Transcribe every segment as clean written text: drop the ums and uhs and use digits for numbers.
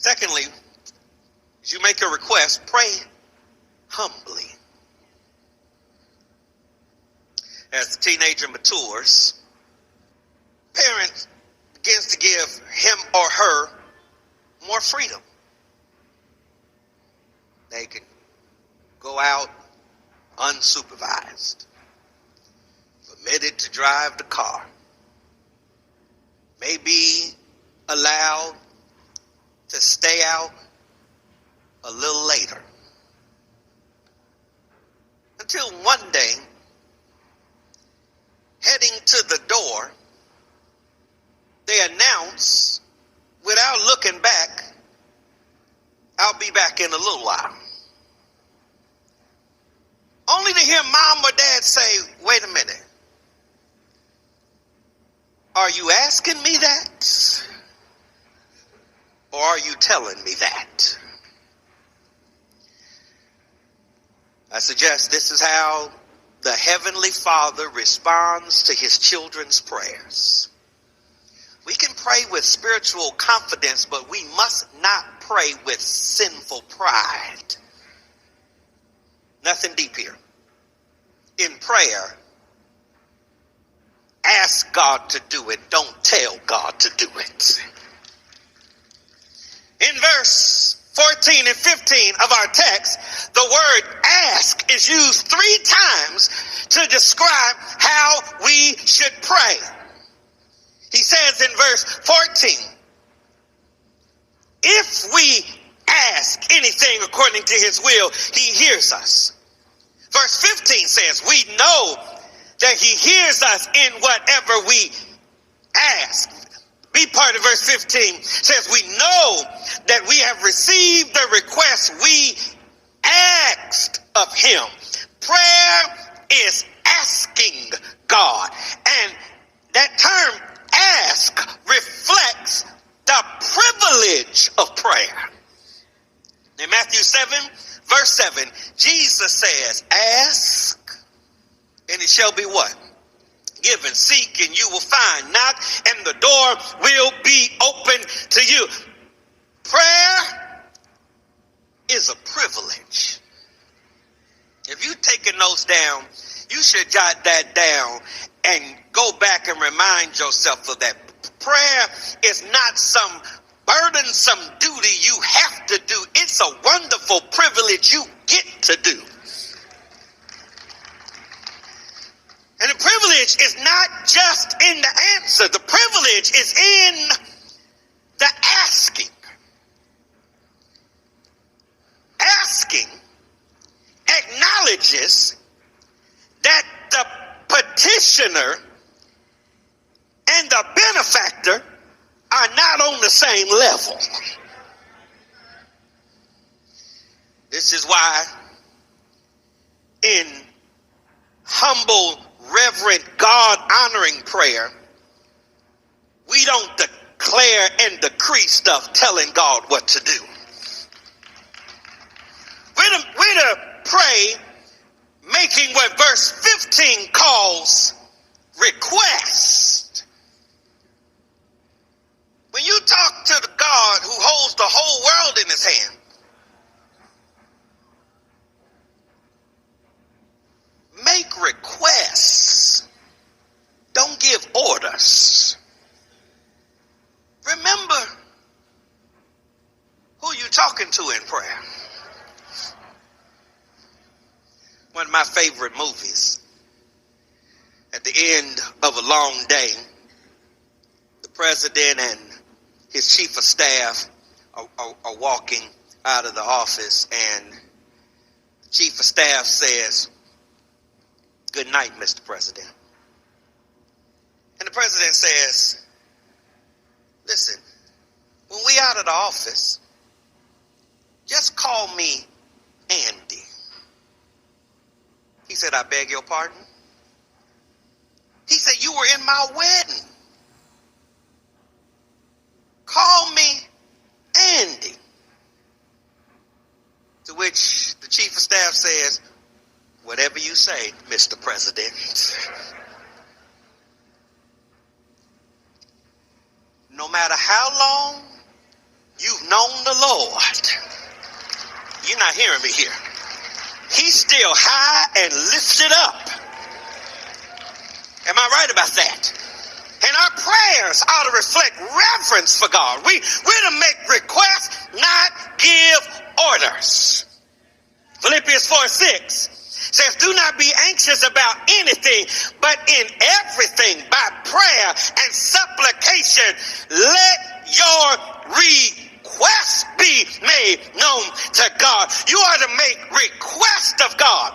Secondly, as you make a request, pray humbly. As the teenager matures, parent begins to give him or her more freedom. They can go out unsupervised, permitted to drive the car, may be allowed to stay out a little later, until one day, heading to the door, they announce, without looking back, "I'll be back in a little while." Only to hear mom or dad say, "Wait a minute. Are you asking me that? Or are you telling me that?" I suggest this is how the Heavenly Father responds to his children's prayers. We can pray with spiritual confidence, but we must not pray with sinful pride. Nothing deep here. In prayer, ask God to do it. Don't tell God to do it. In verse 14 and 15 of our text, the word ask is used 3 times to describe how we should pray. He says in verse 14, if we ask anything according to his will, he hears us. Verse 15 says, we know that he hears us in whatever we ask. B part of verse 15 says, we know that we have received the request we asked of him. Prayer is asking God. And that term ask reflects the privilege of prayer. In Matthew 7, verse 7, Jesus says, ask, and it shall be what? Given. Seek, and you will find. Knock, and the door will be open to you. Prayer is a privilege. If you've taken those down, you should jot that down and go back and remind yourself of that. Prayer is not some burdensome duty you have to do. It's a wonderful privilege you get to do. And the privilege is not just in the answer. The privilege is in the asking. Asking acknowledges that the petitioner and the benefactor are not on the same level. This is why in humble, reverent, God-honoring prayer, we don't declare and decree stuff telling God what to do. We're to pray making what verse 15 calls request. When you talk to the God who holds the whole world in his hand, make requests. Don't give orders. Remember who you're talking to in prayer. One of my favorite movies. At the end of a long day, the president and his chief of staff are walking out of the office, and the chief of staff says, "Good night, Mr. President." And the president says, "Listen, when we out of the office, just call me Andy." He said, "I beg your pardon?" He said, "You were in my wedding. Call me Andy." To which the chief of staff says, "Whatever you say, Mr. President." No matter how long you've known the Lord. You're not hearing me here. He's still high and lifted up. Am I right about that? And our prayers ought to reflect reverence for God. We're to make requests, not give orders. Philippians 4:6 says, do not be anxious about anything, but in everything by prayer and supplication, let your requests be made known to God. You are to make request of God,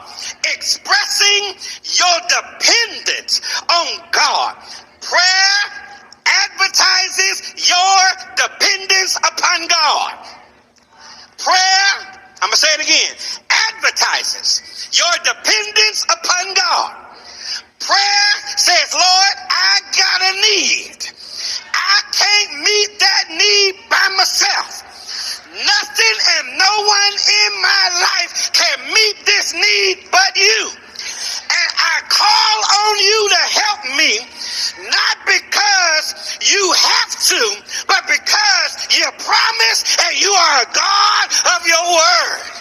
expressing your dependence on God. Prayer advertises your dependence upon God. Prayer, I'm going to say it again, advertises your dependence upon God. Prayer says, Lord, I got a need. I can't meet that need by myself. Nothing and no one in my life can meet this need but you. And I call on you to help me, not because you have to, but because you promised and you are a God of your word.